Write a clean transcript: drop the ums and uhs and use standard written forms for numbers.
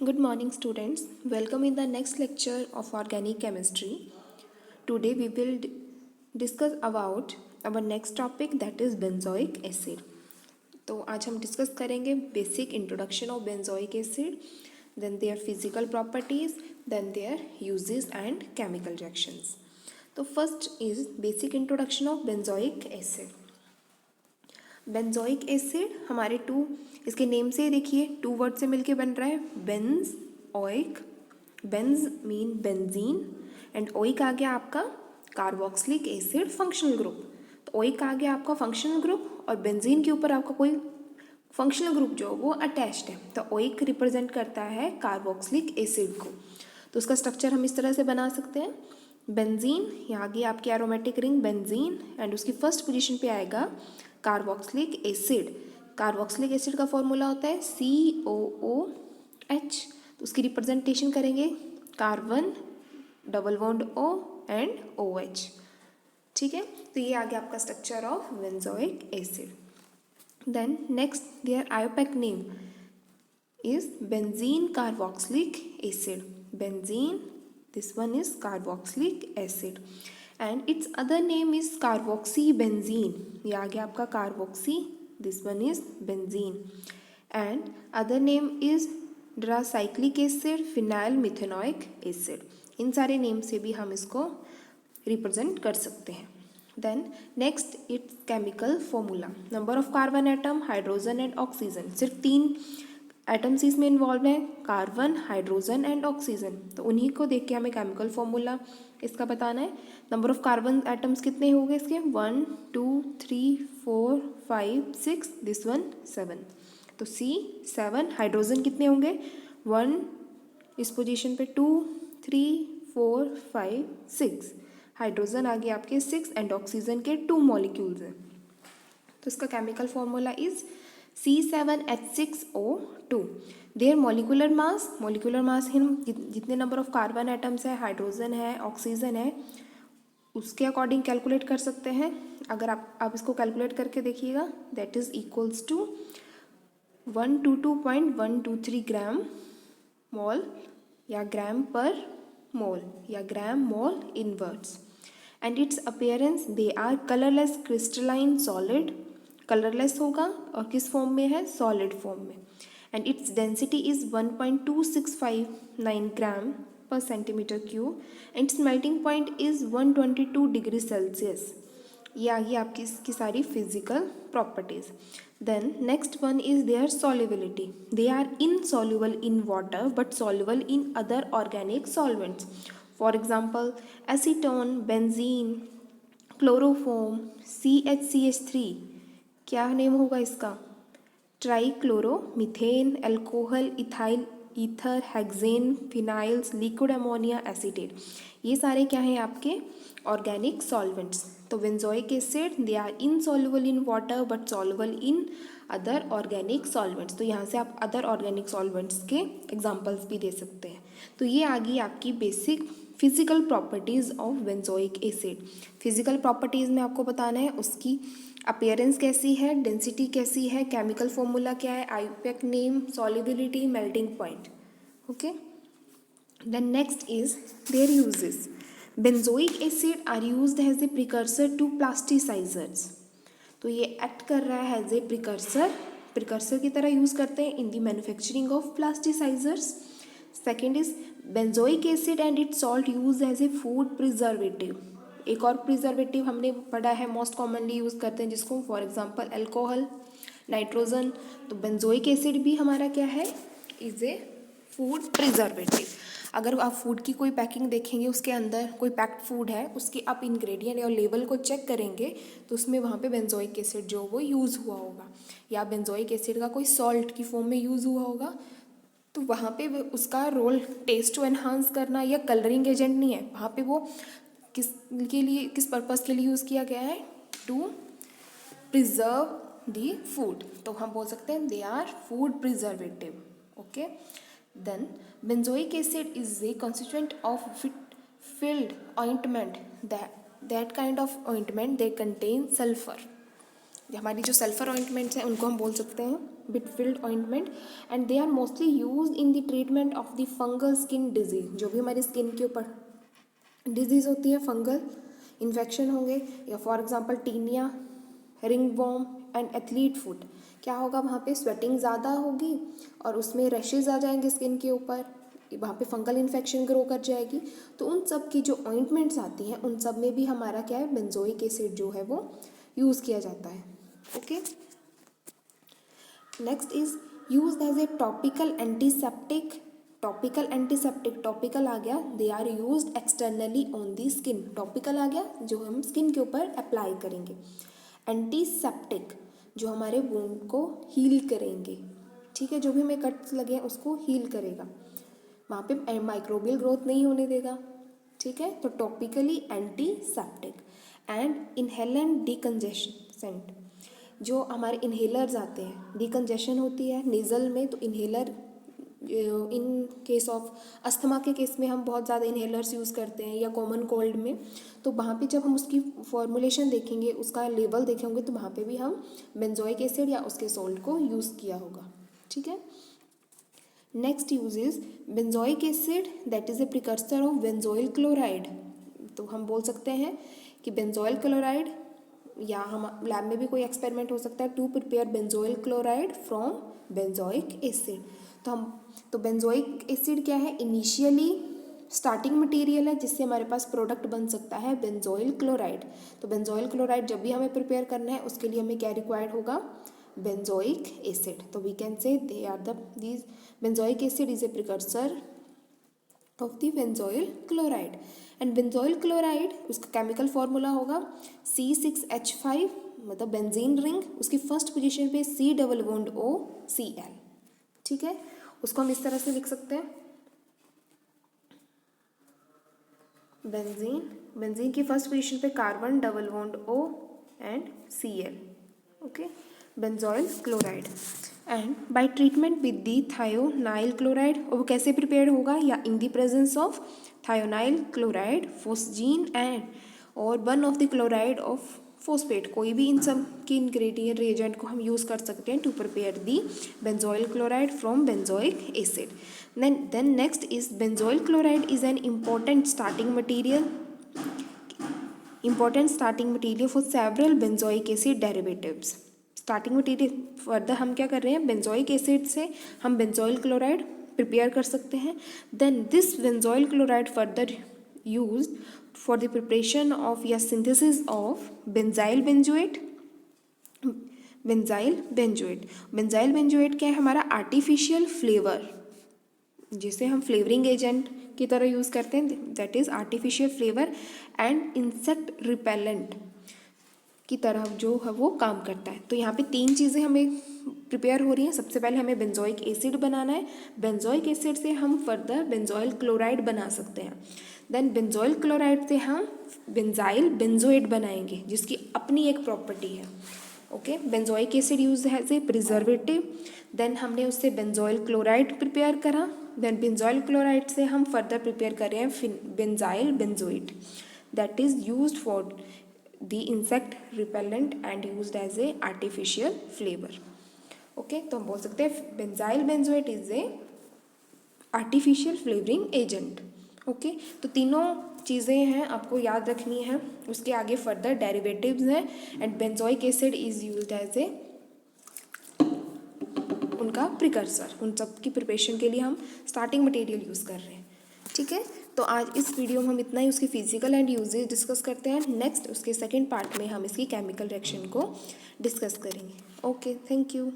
Good morning, students. Welcome in the next lecture of organic chemistry. Today we will discuss about our next topic, that is benzoic acid. तो आज हम discuss करेंगे basic introduction of benzoic acid, then their physical properties, then their uses and chemical reactions. तो first is basic introduction of benzoic acid. Benzoic acid हमारे इसके name से ही देखिए to word से मिलके बन रहा है, benz oic. Benz mean benzene and oic आ गया आपका कार्बोक्सिलिक एसिड फंक्शनल ग्रुप. तो ओइक आ गया आपका फंक्शनल ग्रुप और बेंजीन के ऊपर आपका कोई फंक्शनल ग्रुप जो वो अटैच्ड है. तो ओइक रिप्रेजेंट करता है कार्बोक्सिलिक एसिड को. तो उसका स्ट्रक्चर हम इस तरह से बना सकते हैं. बेंजीन, यहाँ आगे आपकी एरोमेटिक रिंग बेंजीन एंड उसकी फर्स्ट पोजीशन पे आएगा कार्बोक्सिलिक एसिड. कार्बोक्सिलिक एसिड का फॉर्मूला होता है COOH. तो उसकी रिप्रेजेंटेशन करेंगे carbon double bond O and OH. ठीक है, तो ये आ गया आपका structure of benzoic acid. Then next their IUPAC name is benzene carboxylic acid. Benzene, this one is carboxylic acid and its other name is carboxybenzene. ये आ गया आपका carboxy, this one is benzene and other name is tetracyclic acid, phenyl methanoic acid. इन सारे name से भी हम इसको represent कर सकते हैं. Then next its chemical formula. Number of carbon atom, hydrogen and oxygen. सिर्फ 3 एटम्स इसमें इन्वॉल्व हैं, कार्बन, हाइड्रोजन एंड ऑक्सीजन. तो उन्हीं को देख के हमें केमिकल फॉर्मूला इसका बताना है. नंबर ऑफ कार्बन एटम्स कितने हो गए इसके? 1 2 3 4 5 6, दिस वन 7. तो C7. हाइड्रोजन कितने होंगे? 1 इस पोजीशन पे, 2 3 4 5 6. हाइड्रोजन आ गए आपके 6 एंड ऑक्सीजन के 2 मॉलिक्यूल्स हैं. तो इसका chemical formula is C7H6O2. Their molecular mass हम जितने नंबर ऑफ कार्बन एटम्स है, हाइड्रोजन है, ऑक्सीजन है, उसके अकॉर्डिंग कैलकुलेट कर सकते हैं. अगर आप इसको कैलकुलेट करके देखिएगा, that is equals to 122.123 gram mole या ग्राम पर मोल या gram mole inverse. And its appearance, they are colourless crystalline solid. Colourless होगा और किस फॉर्म में है? सॉलिड फॉर्म में. And its density is 1.2659 gram per centimetre cube. And its melting point is 122 degree Celsius. ये आ गई आपकी इसकी सारी physical properties. Then next one is their solubility. They are insoluble in water but soluble in other organic solvents. For example acetone, benzene, chloroform, CHCH3. क्या name होगा इसका? Trichloromethane, alcohol, ethyl ether, hexane, phenyls, liquid ammonia, acetate. ये सारे क्या हैं? आपके organic solvents. तो benzoic acid, they are insoluble in water but soluble in other organic solvents. तो यहाँ से आप अदर ऑर्गेनिक सॉल्वेंट्स के एग्जांपल्स भी दे सकते हैं. तो ये आ गई आपकी basic physical properties of benzoic acid. Physical properties में आपको बताना है उसकी अपीयरेंस कैसी है, डेंसिटी कैसी है, केमिकल फॉर्मूला क्या है, IUPAC name, solubility, melting point. Okay. Then next is their uses. Benzoic acid are used as a precursor to plasticisers. तो ये एक्ट कर रहा है एज ए प्रिकर्सर की तरह यूज़ करते हैं in the manufacturing of plasticisers. Second is benzoic acid and its salt use as a food preservative. एक और प्रिजर्वेटिव हमने पढ़ा है मोस्ट कॉमनली यूज़ करते हैं जिसको, फॉर एग्जांपल अल्कोहल, नाइट्रोजन. तो बेंजोइक एसिड भी हमारा क्या है? Is a food preservative. अगर आप फूड की कोई पैकिंग देखेंगे, उसके अंदर कोई पैक्ड फूड है, उसकी आप इंग्रेडिएंट और लेवल को चेक करेंगे तो उसमें वहाँ पे बेंजोइक एसिड जो वो यूज़ हुआ होगा या बेंजोइक एसिड का कोई सॉल्ट की फॉर्म में यूज़ हुआ होगा. तो वहाँ पे उसका रोल टेस्ट को एनहांस करना या कलरिंग एजेंट नहीं है. वहाँ पे वो किस पर्पज़ के लिए यूज़ किया गया है? To preserve the food. तो हम बोल सकते हैं they are food preservative. Okay. Then benzoic acid is a constituent of filled ointment. That kind of ointment they contain sulfur. हमारी जो सल्फर ऑइंटमेंट्स हैं उनको हम बोल सकते हैं Whitfield ointment, and they are mostly use in the treatment of the fungal skin disease. जो भी हमारी स्किन के ऊपर डिजीज़ होती है, फंगल इन्फेक्शन होंगे, या for example tinea, ringworm and athlete foot, क्या होगा वहाँ पे स्वेटिंग ज़्यादा होगी और उसमें रैशेज आ जाएंगे स्किन के ऊपर, वहाँ पे फंगल इन्फेक्शन ग्रो कर जाएगी। तो उन सब की जो ऑइंटमेंट्स आती हैं उन सब में भी हमारा क्या है, बेंजोइक एसिड जो है वो यूज़ किया जाता है। Okay, next is use as a topical antiseptic. Topical antiseptic, topical आ गया, they are used externally on the skin. Topical आ गया जो हम स्किन के ऊपर अप्लाई करेंगे। एंटीसेप्टिक जो हमारे वुंड को हील करेंगे, ठीक है, जो भी हमें कट्स लगे हैं उसको हील करेगा, वहाँ पे माइक्रोबियल ग्रोथ नहीं होने देगा, ठीक है। तो topically antiseptic. And inhalant decongestant, जो हमारे इन्हेलर्स आते हैं, डिकंजेशन होती है नेज़ल में, तो inhaler in case of asthma के केस में हम बहुत ज़्यादा इन्हेलर्स यूज़ करते हैं, या कॉमन कोल्ड में, तो वहाँ पे जब हम उसकी फॉर्मुलेशन देखेंगे, उसका लेवल देखेंगे, तो वहाँ पे भी हम बेंजोइक एसिड या उसके सॉल्ट को यूज़ किया होगा, ठीक है। Next use is benzoic acid that is a precursor of benzoyl chloride. तो हम बोल सकते हैं कि बेंजोइल क्लोराइड, या हम लैब में भी कोई एक्सपेरिमेंट हो सकता है, to prepare benzoyl chloride from benzoic acid. तो बेंजोइक एसिड क्या है, इनिशियली स्टार्टिंग मटेरियल है जिससे हमारे पास प्रोडक्ट बन सकता है बेंजोइल क्लोराइड। तो बेंजोइल क्लोराइड जब भी हमें प्रिपेयर करना है उसके लिए हमें क्या रिक्वायर्ड होगा, बेंजोइक एसिड। तो we can say they are these benzoic acid is a precursor of the benzoyl chloride. And benzoyl chloride उसका केमिकल फॉर्मूला होगा C6H5, मतलब बेंजीन रिंग, उसकी फर्स्ट पोजीशन पे C डबल बॉन्ड OCl, ठीक है। उसको हम इस तरह से लिख सकते हैं, बेंजीन की फर्स्ट पोजीशन पे carbon double bond O and Cl, okay, benzoyl chloride. And by treatment with the thionyl chloride, और वो कैसे प्रिपेयर होगा, या in the presence of thionyl chloride, phosgene and और one of the chloride of phosphate, कोई भी इन सब की इंग्रेडिएंट रिएजेंट को हम यूज़ कर सकते हैं to prepare the benzoyl chloride from benzoic acid. Then next is benzoyl chloride is an important starting material for several benzoic acid derivatives. Starting material further हम क्या कर रहे हैं, बेंजोइक एसिड से हम बेंजोइल क्लोराइड प्रिपेयर कर सकते हैं। Then this benzoyl chloride further used for the preparation of या synthesis of benzyl benzoate. Benzyl benzoate क्या है, हमारा आर्टिफिशियल फ्लेवर, जिसे हम फ्लेवरिंग एजेंट की तरह यूज़ करते हैं, that is artificial flavour and insect repellent की तरह जो है वो काम करता है। तो यहाँ पे 3 चीज़ें हमें प्रिपेयर हो रही हैं। सबसे पहले हमें बेंजोइक एसिड बनाना है, बेंजोइक एसिड से हम फर्दर बेंजोइल क्लोराइड बना सकते हैं। देन बेंजोइल क्लोराइड से हम बेंजाइल बेंजोएट बनाएंगे जिसकी अपनी एक प्रॉपर्टी है, okay. Benzoic acid use as a preservative, then हमने उससे बेंजोइल क्लोराइड प्रिपेयर करा, देन बेंजोइल क्लोराइड से हम फर्दर प्रिपेयर कर रहे हैं benzyl benzoate that is used for the insect repellent and used as a artificial flavor, okay. तो हम बोल सकते हैं benzyl benzoate is a artificial flavouring agent, okay. तो तीनों चीज़ें हैं आपको याद रखनी है, उसके आगे फर्दर डेरिवेटिव्स हैं, and benzoic acid is used as a उनका प्रिकर्सर। उन सब की प्रिपरेशन के लिए हम स्टार्टिंग मटेरियल यूज़ कर रहे हैं, ठीक है। तो आज इस वीडियो में हम इतना ही उसकी फिजिकल एंड यूजेज डिस्कस करते हैं। नेक्स्ट उसके सेकंड पार्ट में हम इसकी केमिकल रिएक्शन को डिस्कस करेंगे। Okay, thank you.